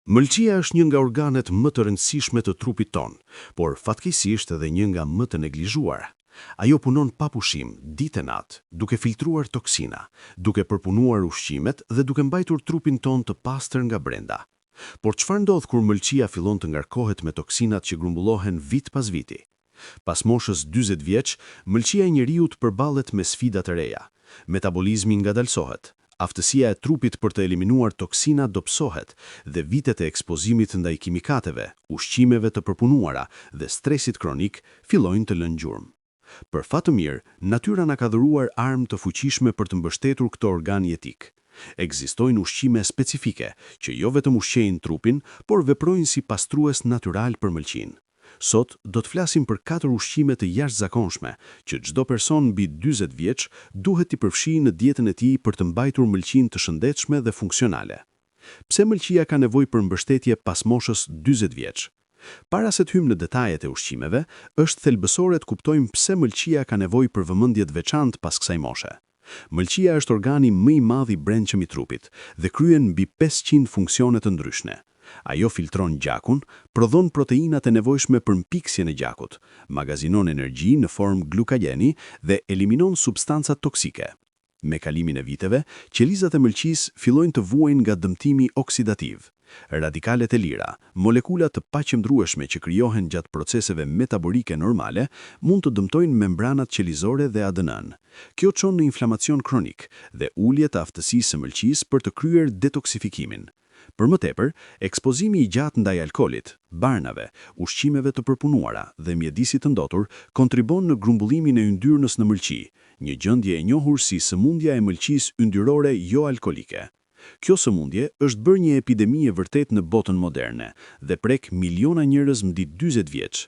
Mëlçia është një nga organet më të rëndësishme të trupit ton, por fatkeqësisht edhe një nga më të neglizhuara. Ajo punon pa pushim, ditë e natë, duke filtruar toksina, duke përpunuar ushqimet dhe duke mbajtur trupin ton të pastër nga brenda. Por çfarë ndodh kur mëlçia fillon të ngarkohet me toksinat që grumbullohen vit pas viti? Pas moshës 40 vjeç, mëlçia e njeriut përballet me sfida të reja. Metabolizmi ngadalsohet, aftësia e trupit për të eliminuar toksina dobësohet dhe vitet e ekspozimit ndaj kimikateve, ushqimeve të përpunuara dhe stresit kronik fillojnë të lënë gjurmë. Për fat të mirë, natyra na ka dhuruar armë të fuqishme për të mbështetur këto organ jetik. Ekzistojnë ushqime specifike që jo vetëm ushqejnë trupin, por veprojnë si pastrues natyral për mëlçin. Sot do të flasim për 4 ushqime të jashtëzakonshme që çdo person mbi 40 vjeç duhet t'i përfshijë në dietën e tij për të mbajtur mëlçin të shëndetshme dhe funksionale. Pse mëlçia ka nevojë për mbështetje pas moshës 40 vjeç? Para se të hymë në detajet e ushqimeve, është thelbësore të kuptojmë pse mëlçia ka nevojë për vëmendje të veçantë pas kësaj moshe. Mëlçia është organi më i madh i brendshëm i trupit dhe kryen mbi 500 funksione të ndryshme. Ajo filtron gjakun, prodhon proteinat e nevojshme për mpiksjen e gjakut, magazinon energji në formë glukageni dhe eliminon substancat toksike. Me kalimin e viteve, qelizat e mëlçisë fillojnë të vuajnë nga dëmtimi oksidativ. Radikalet e lira, molekulat të paqëndrueshme që krijohen gjatë proceseve metabolike normale, mund të dëmtojnë membranat qelizore dhe ADN-n. Kjo çon në inflamacion kronik dhe ulje të aftësisë së mëlçisë për të kryer detoksifikimin. Për më tepër, ekspozimi i gjatë ndaj alkoolit, barnave, ushqimeve të përpunuara dhe mjedisit të ndotur kontribon në grumbullimin e yndyrnës në mëlçi, një gjendje e njohur si sëmundja e mëlçisë yndyrore jo alkolike. Kjo sëmundje është bërë një epidemi e vërtet në botën moderne dhe prek miliona njerëz mbi 40 vjeç.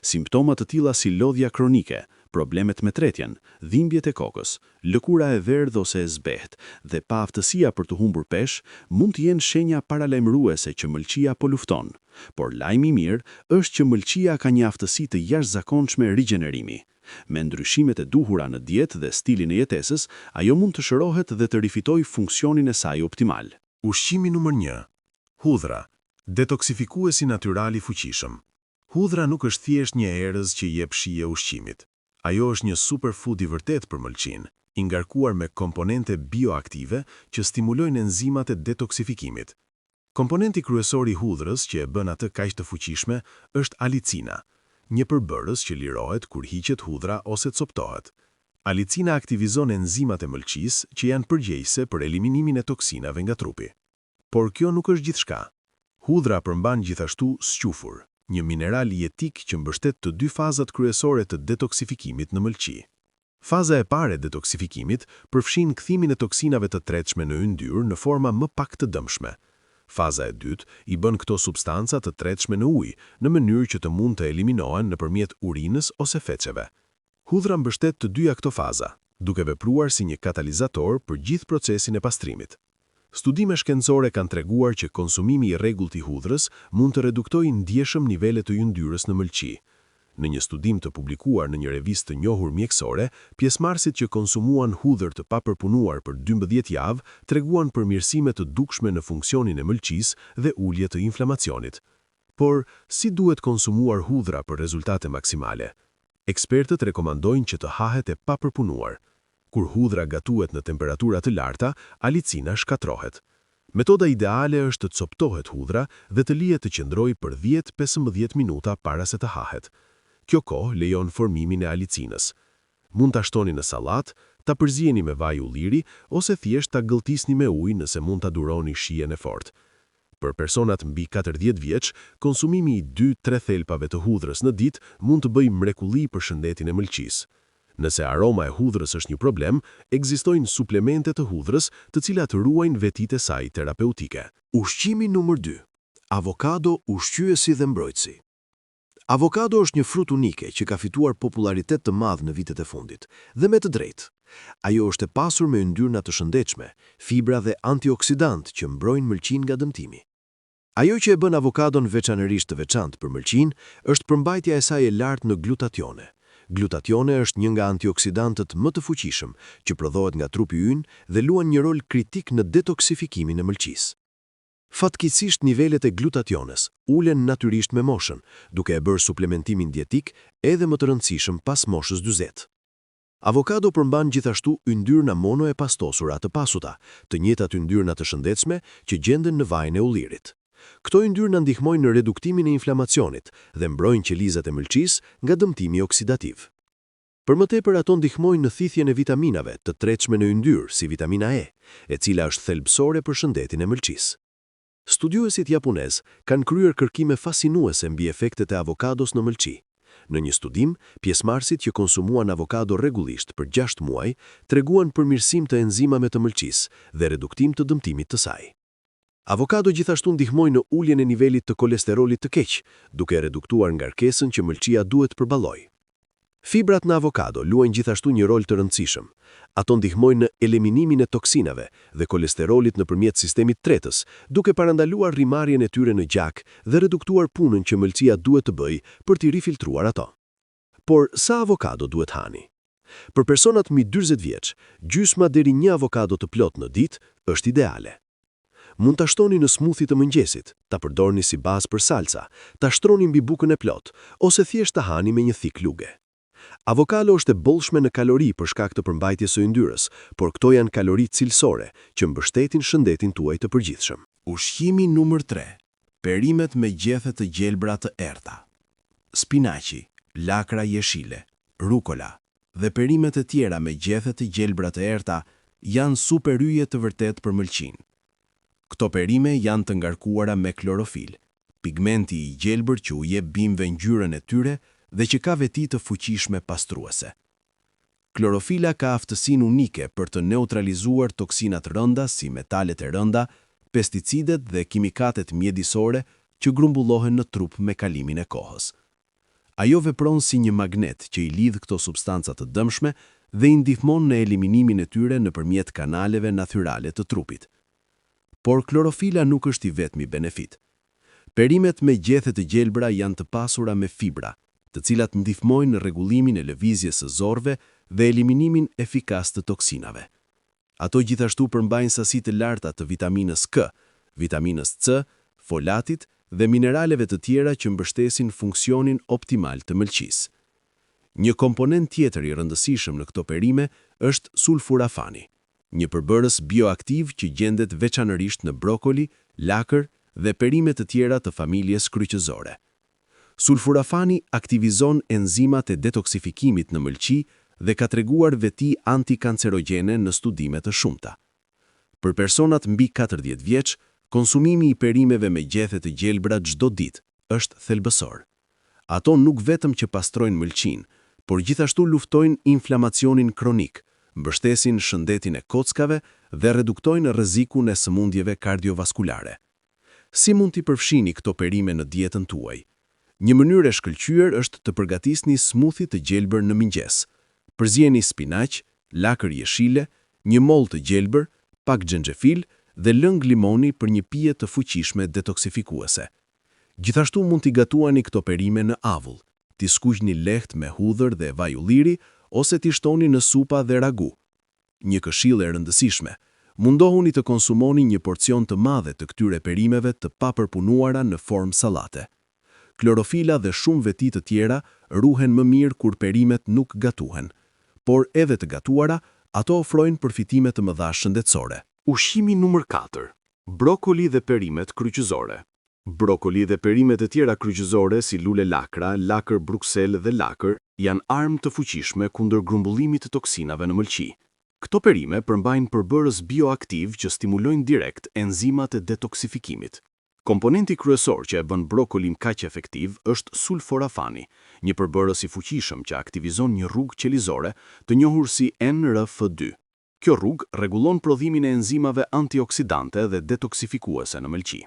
Simptomat të tilla si lodhja kronike, problemet me tretjen, dhimbjet e kokës, lëkura e verdhë ose e zbehtë dhe pa aftësia për të humbur peshë mund të jenë shenja paralajmëruese që mëlçia po lufton. Por lajmi i mirë është që mëlçia ka një aftësi të jashtëzakonshme rigjenerimi. Me ndryshimet e duhura në dietë dhe stilin e jetesës, ajo mund të shërohet dhe të rifitojë funksionin e saj optimal. Ushqimi numër 1. Hudhra, detoksifikuesi natyral i fuqishëm. Hudhra nuk është thjesht një erëz që jep shije ushqimit. Ajo është një superfood i vërtet për mëlçin, i ngarkuar me komponente bioaktive që stimulojnë enzimat e detoksifikimit. Komponenti kryesor i hudhrës që e bën atë kaq të fuqishme është alicina, një përbërës që lirohet kur hiqet hudhra ose coptohet. Alicina aktivizon enzimat e mëlçisë që janë përgjegjëse për eliminimin e toksinave nga trupi. Por kjo nuk është gjithçka. Hudhra përmban gjithashtu squfur, një mineral jetik që mbështet të 2 fazat kryesore të detoksifikimit në mëlçi. Faza e parë e detoksifikimit përfshin kthimin e toksinave të tretshme në yndyrë në forma më pak të dëmshme. Faza e dytë i bën këto substanca të tretshme në ujë, në mënyrë që të mund të eliminohen nëpërmjet urinës ose feçeve. Hudhra mbështet të dyja këto faza, duke vepruar si një katalizator për gjithë procesin e pastrimit. Studime shkencore kanë treguar që konsumimi i rregullt i hudhrës mund të reduktojë ndjeshëm nivelet të yndyrës në mëlçi. Në një studim të publikuar në një revistë të njohur mjekësore, pjesëmarrësit që konsumuan hudhër të papërpunuar për 12 javë treguan përmirësime të dukshme në funksionin e mëlçisë dhe ulje të inflamacionit. Por, si duhet konsumuar hudhra për rezultate maksimale? Ekspertët rekomandojnë që të hahet e papërpunuar. Kur hudhra gatuhet në temperatura të larta, alicina shkatrohet. Metoda ideale është të coptohet hudhra dhe të lihet të qëndrojë për 10-15 minuta para se të hahet. Kjo kohë lejon formimin e alicinës. Mund ta shtoni në sallat, ta përzjeni me vaj ulliri ose thjesht ta gëlltisni me ujë nëse mund ta duroni shijen e fortë. Për personat mbi 40 vjeç, konsumimi i 2-3 thelpave të hudhrës në ditë mund të bëjë mrekulli për shëndetin e mëlçisë. Nëse aroma e hudhrës është një problem, ekzistojnë suplemente të hudhrës të cilat ruajnë vetitë e saj terapeutike. Ushqimi numër 2. Avokado, ushqyesi dhe mbrojtësi. Avokado është një frut unike që ka fituar popularitet të madh në vitet e fundit, dhe me të drejtë. Ajo është e pasur me yndyrna të shëndetshme, fibra dhe antioksidant që mbrojnë mëlçin nga dëmtimi. Ajo që e bën avokadon veçanërisht të veçantë për mëlçin është përmbajtja e saj e lartë në glutatione. Glutatione është një nga antioksidantët më të fuqishëm që prodhohet nga trupi ynë dhe luan një rol kritik në detoksifikimin e mëlçisë. Fatkeqësisht nivelet e glutationes ulen natyrisht me moshën, duke e bërë suplementimin dietik edhe më të rëndësishëm pas moshës 40. Avokado përmban gjithashtu yndyrna mono e pastosura të pasuta, të njëjtat yndyrna të shëndetshme që gjenden në vajin e ullirit. Këto yndyrna ndihmojnë në reduktimin e inflamacionit dhe mbrojnë qelizat e mëlçisë nga dëmtimi oksidativ. Për më tepër ato ndihmojnë në thithjen e vitaminave të tretshme në yndyrë si vitamina E, e cila është thelbësore për shëndetin e mëlçisë. Studiuesit japonez kanë kryer kërkime fascinuese mbi efektet e avokados në mëlçi. Në një studim, pjesëmarrësit që konsumuan avokado rregullisht për 6 muaj treguan përmirësim të enzimave të mëlçisë dhe reduktim të dëmtimit të saj. Avokado gjithashtu ndihmojnë në uljen e nivelit të kolesterolit të keq, duke reduktuar ngarkesën që mëlçia duhet përballojë. Fibrat në avokado luajnë gjithashtu një rol të rëndësishëm. Ato ndihmojnë në eliminimin e toksinave dhe kolesterolit nëpërmjet sistemit tretës, duke parandaluar rrimarrjen e tyre në gjak dhe reduktuar punën që mëlçia duhet të bëjë për t'i rifiltruar ato. Por sa avokado duhet hani? Për personat mbi 40 vjeç, gjysma deri 1 avokado të plot në ditë është ideale. Mund ta shtoni në smoothie të mëngjesit, ta përdorni si bazë për salsa, ta shtroni mbi bukën e plot ose thjesht ta hani me një thik luge. Avokado është e bollshme në kalori për shkak të përmbajtjes së yndyrës, por këto janë kalori cilësore që mbështetin shëndetin tuaj të përgjithshëm. Ushqimi numër 3. Perimet me gjethe të gjelbra të errta. Spinaqi, lakra jeshile, rukola dhe perimet e tjera me gjethe të gjelbra të errta janë super yje të vërtet për mëlçin. Këto perime janë të ngarkuara me klorofil, pigmenti i gjelbër që u jep bimëve ngjyrën e tyre dhe që ka veti të fuqishme pastruese. Klorofila ka aftësinë unike për të neutralizuar toksinat rënda si metalet e rënda, pesticidet dhe kimikatet mjedisore që grumbullohen në trup me kalimin e kohës. Ajo vepron si një magnet që i lidh këto substanca të dëmshme dhe i ndihmon në eliminimin e tyre nëpërmjet kanaleve natyrale të trupit. Por klorofila nuk është i vetmi benefit. Perimet me gjethe të gjelbra janë të pasura me fibra, të cilat ndihmojnë në rregullimin e lëvizjes së zorrve dhe eliminimin efikas të toksinave. Ato gjithashtu përmbajnë sasi të larta të vitaminës K, vitaminës C, folatit dhe mineraleve të tjera që mbështesin funksionin optimal të mëlçisë. Një komponent tjetër i rëndësishëm në këto perime është sulforafani, një përbërës bioaktiv që gjendet veçanërisht në brokoli, lakër dhe perimet të tjera të familjes kryqëzore. Sulforafani aktivizon enzimat e detoksifikimit në mëlçi dhe ka treguar veti antikancerogjene në studime të shumta. Për personat mbi 40 vjeç, konsumimi i perimeve me gjethe të gjelbra çdo ditë është thelbësor. Ato nuk vetëm që pastrojnë mëlçin, por gjithashtu luftojnë inflamacionin kronik, mbështesin shëndetin e kockave dhe reduktojnë rrezikun e sëmundjeve kardiovaskulare. Si mund t'i përfshini këto perime në dietën tuaj? Një mënyrë e shkëlqyer është të përgatisni smoothie të gjelbër në mëngjes. Përzieni spinaq, lakër jeshile, një moll të gjelbër, pak xhenxhefil dhe lëng limoni për një pije të fuqishme detoksifikuese. Gjithashtu mund t'i gatuani këto perime në avull, t'i skuqni lehtë me hudhër dhe vaj ulliri ose t'i shtoni në supa dhe ragu. Një këshillë e rëndësishme: mundohuni të konsumoni një porcion të madhe të këtyre perimeve të papërpunuara në formë sallate. Klorofila dhe shumë veti të tjera ruhen më mirë kur perimet nuk gatuhen, por edhe të gatuara, ato ofrojnë përfitime të mëdha shëndetësore. Ushqimi numër 4. Brokoli dhe perimet kryqëzore. Brokoli dhe perimet e tjera kryqëzore si lule lakra, lakër bruksel dhe lakër janë armë të fuqishme kundër grumbullimit të toksinave në mëlçi. Këto perime përmbajnë përbërës bioaktiv që stimulojnë direkt enzimat e detoksifikimit. Komponenti kryesor që e bën brokolin kaq efektiv është sulforafani, një përbërës i fuqishëm që aktivizon një rrugë qelizore të njohur si NRF2. Kjo rrugë rregullon prodhimin e enzimave antioksidante dhe detoksifikuese në mëlçi.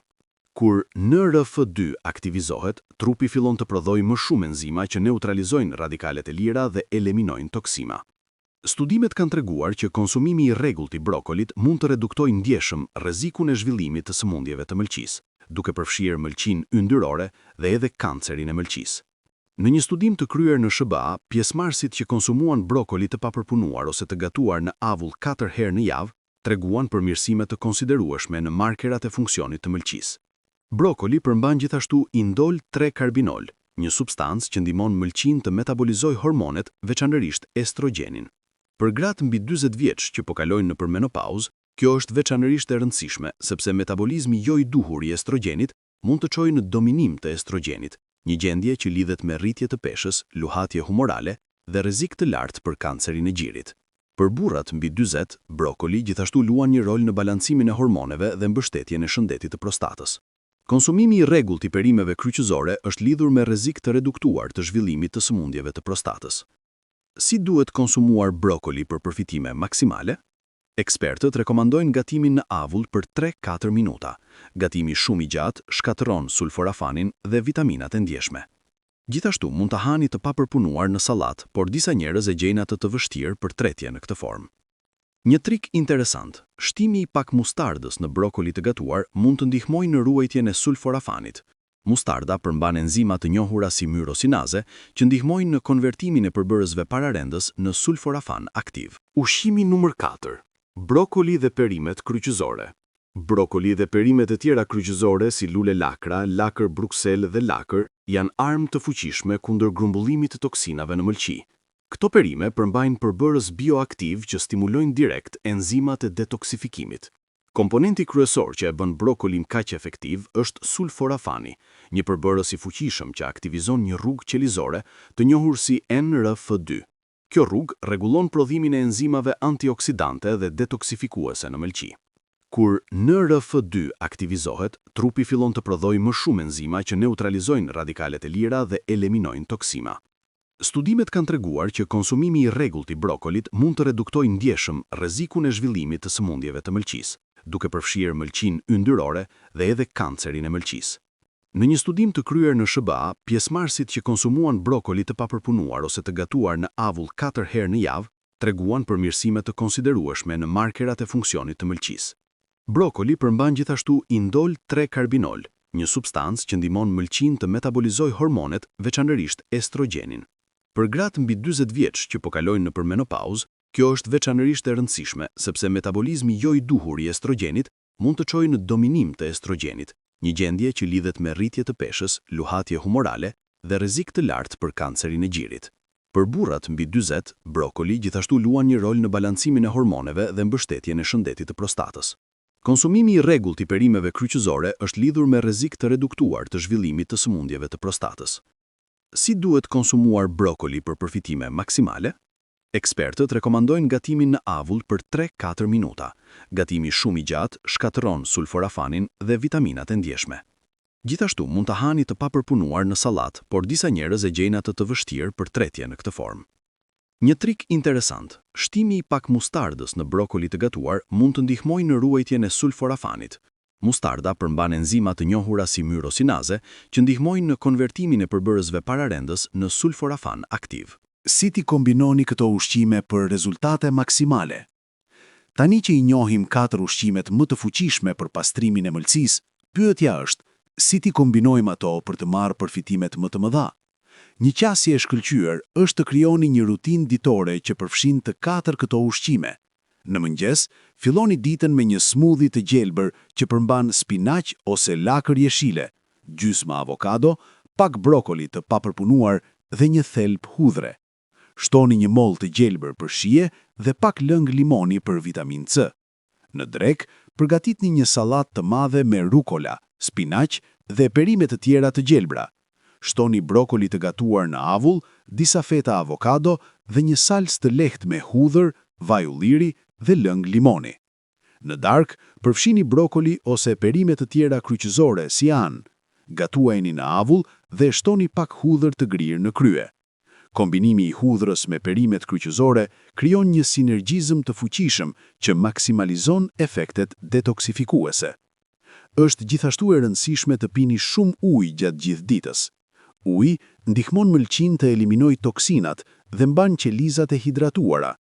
Kur NRF2 aktivizohet, trupi fillon të prodhojë më shumë enzima që neutralizojnë radikalet e lira dhe eliminojnë toksina. Studimet kanë treguar që konsumimi i rregullt i brokolit mund të reduktojë ndjeshëm rrezikun e zhvillimit të sëmundjeve të mëlçisë, duke përfshirë mëlçinë yndyrore dhe edhe kancerin e mëlçisë. Në një studim të kryer në SBA, pjesëmarrësit që konsumuan brokoli të papërpunuar ose të gatuar në avull 4 herë në javë treguan për mirësime të konsiderueshme në markerat e funksionit të mëlçisë. Brokoli përmban gjithashtu indol 3-karbinol, një substancë që ndihmon mëlçin të metabolizojë hormonet, veçanërisht estrogenin. Për gratë mbi 40 vjeç që po kalojnë nëpër menopauzë, kjo është veçanërisht e rëndësishme sepse metabolizmi jo i duhur i estrogenit mund të çojë në dominim të estrogenit, një gjendje që lidhet me rritje të peshës, luhatje humorale dhe rrezik të lartë për kancerin e gjirit. Për burrat mbi 40, brokoli gjithashtu luan një rol në balancimin e hormoneve dhe mbështetjen e shëndetit të prostatës. Konsumimi i rregullt i perimeve kryqëzore është lidhur me rrezik të reduktuar të zhvillimit të sëmundjeve të prostatës. Si duhet konsumuar brokoli për përfitime maksimale? Ekspertët rekomandojnë gatimin në avull për 3-4 minuta. Gatimi shumë i gjatë shkatëron sulforafanin dhe vitaminat e ndjeshme. Gjithashtu mund të hani të papërpunuar në sallat, por disa njerëz e gjejnë atë të vështirë për tretje në këtë formë. Një trik interesant, shtimi i pak mustardës në brokoli të gatuar mund të ndihmojë në ruajtjen e sulforafanit. Mustarda përmban enzima të njohura si myrosinaze që ndihmojnë në konvertimin e përbërësve pararendës në sulforafan aktiv. Ushqimi numër 4. Brokoli dhe perimet kryqëzore. Brokoli dhe perimet e tjera kryqëzore si lule lakra, lakër bruksel dhe lakër janë armë të fuqishme kundër grumbullimit të toksinave në mëlçi. Këto perime përmbajnë përbërës bioaktiv që stimulojnë direkt enzimat e detoksifikimit. Komponenti kryesor që e bën brokolin kaq efektiv është sulforafani, një përbërës i fuqishëm që aktivizon një rrugë qelizore të njohur si NRF2. Kjo rrugë rregullon prodhimin e enzimave antioksidante dhe detoksifikuese në mëlçi. Kur NRF2 aktivizohet, trupi fillon të prodhojë më shumë enzima që neutralizojnë radikalet e lira dhe eliminojnë toksina. Studimet kanë treguar që konsumimi i rregullt i brokolit mund të reduktojë ndjeshëm rrezikun e zhvillimit të sëmundjeve të mëlçisë, duke përfshirë mëlçinë yndyrore dhe edhe kancerin e mëlçisë. Në një studim të kryer në SBA, pjesëmarrësit që konsumuan brokoli të papërpunuar ose të gatuar në avull 4 herë në javë, treguan për mirësime të konsiderueshme në markerat e funksionit të mëlçisë. Brokoli përmban gjithashtu indol 3-karbinol, një substancë që ndihmon mëlçin të metabolizojë hormonet, veçanërisht estrogenin. Për gratë mbi 40 vjeç që po kalojnë nëpër menopauzë, kjo është veçanërisht e rëndësishme sepse metabolizmi jo i duhur i estrogenit mund të çojë në dominim të estrogenit, një gjendje që lidhet me rritje të peshës, luhatje humorale dhe rrezik të lartë për kancerin e gjirit. Për burrat mbi 40, brokoli gjithashtu luan një rol në balancimin e hormoneve dhe mbështetjen e shëndetit të prostatës. Konsumimi i rregullt i perimeve kryqëzore është lidhur me rrezik të reduktuar të zhvillimit të sëmundjeve të prostatës. Si duhet konsumuar brokoli për përfitime maksimale? Ekspertët rekomandojnë gatimin në avull për 3-4 minuta. Gatimi shumë i gjatë shkatëron sulforafanin dhe vitaminat e ndjeshme. Gjithashtu mund të hani të papërpunuar në sallat, por disa njerëz e gjejnë atë të vështirë për tretje në këtë formë. Një trik interesant, shtimi i pak mustardës në brokoli të gatuar mund të ndihmojë në ruajtjen e sulforafanit. Mustarda përmban enzima të njohura si myrosinaze që ndihmojnë në konvertimin e përbërësve pararendës në sulforafan aktiv. Si ti kombinoni këto ushqime për rezultate maksimale? Tani që i njohim 4 ushqimet më të fuqishme për pastrimin e mëlçisë, pyetja është, si ti kombinojmë ato për të marrë përfitimet më të mëdha? Një qasje e shkëlqyer është të krijoni një rutinë ditore që përfshin të 4 këto ushqime. Në mëngjes, filloni ditën me një smoothie të gjelbër që përmban spinaq ose lakër jeshile, gjysmë avokado, pak brokoli të papërpunuar dhe një thelb hudhre. Shtoni një mollë të gjelbër për shije dhe pak lëng limoni për vitaminë C. Në drek, përgatitni një sallatë të madhe me rukola, spinaq dhe perime të tjera të gjelbra. Shtoni brokoli të gatuar në avull, disa feta avokado dhe një salcë të lehtë me hudhër, vaj ulliri dhe lëng limoni. Në darkë, përfshini brokoli ose perime të tjera kryqëzore si anë. Gatuajini në avull dhe shtoni pak hudhër të grirë në krye. Kombinimi i hudhrës me perimet kryqëzore krijon një sinergjizëm të fuqishëm që maksimalizon efektet detoksifikuese. Është gjithashtu e rëndësishme të pini shumë ujë gjatë gjithë ditës. Uji ndihmon mëlçin të eliminojë toksinat dhe mban qelizat e hidratuara.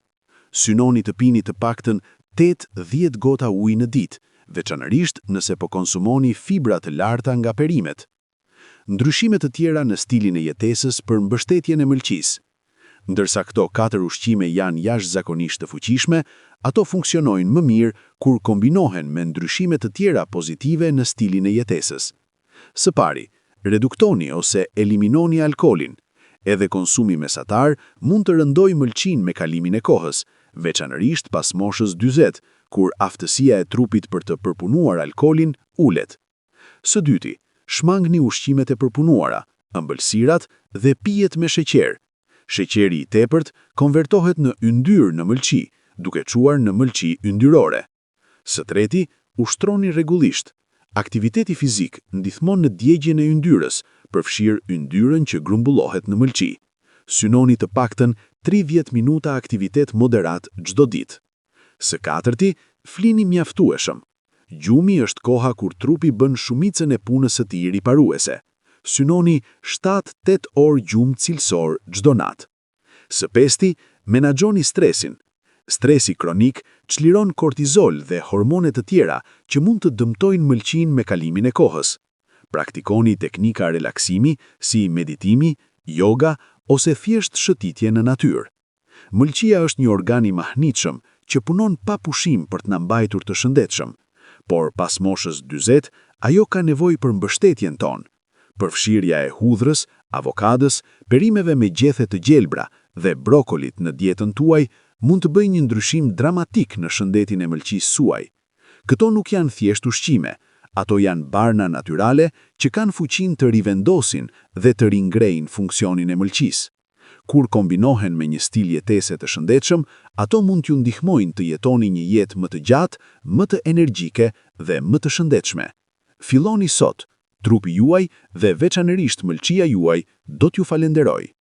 Synoni të pini të paktën 8-10 gota ujë në ditë, veçanërisht nëse po konsumoni fibra të larta nga perimet. Ndryshimet të tjera në stilin e jetesës për mbështetjen e mëlçisë. Ndërsa këto 4 ushqime janë jashtëzakonisht të fuqishme, ato funksionojnë më mirë kur kombinohen me ndryshime të tjera pozitive në stilin e jetesës. Së pari, reduktoni ose eliminoni alkolin. Edhe konsumi mesatar mund të rëndojë mëlçin me kalimin e kohës, veçanërisht pas moshës 40, kur aftësia e trupit për të përpunuar alkolin ulet. Së dyti, shmangni ushqimet e përpunuara, ëmbëlsirat dhe pijet me sheqer. Sheqeri i tepërt konvertohet në yndyrë në mëlçi, duke çuar në mëlçi yndyrore. Së treti, ushtroni rregullisht. Aktiviteti fizik ndihmon në djegjen e yndyrës, përfshirë yndyrën që grumbullohet në mëlçi. Synoni të paktën 30 minuta aktivitet moderat çdo ditë. Së katërti, flini mjaftueshëm. Gjumi është koha kur trupi bën shumicën e punës së tij riparuese. Synoni 7-8 orë gjumë cilësor çdo natë. Së pesti, menaxhoni stresin. Stresi kronik çliron kortizol dhe hormone të tjera që mund të dëmtojnë mëlçin me kalimin e kohës. Praktikoni teknika relaksimi si meditimi, yoga ose thjesht shëtitje në natyrë. Mëlçia është një organ i mahnitshëm që punon pa pushim për të na mbajtur të shëndetshëm, por pas moshës 40, ajo ka nevojë për mbështetjen tonë. Përfshirja e hudhrës, avokadës, perimeve me gjethe të gjelbra dhe brokolit në dietën tuaj mund të bëjë një ndryshim dramatik në shëndetin e mëlçisë suaj. Këto nuk janë thjesht ushqime, ato janë barna natyrale që kanë fuqinë të rivendosin dhe të ringrejnë funksionin e mëlçisë. Kur kombinohen me një stil jetese të shëndetshëm, ato mund t'ju ndihmojnë të jetoni një jetë më të gjatë, më të energjike dhe më të shëndetshme. Filloni sot, trupi juaj dhe veçanërisht mëlçia juaj do t'ju falenderojë.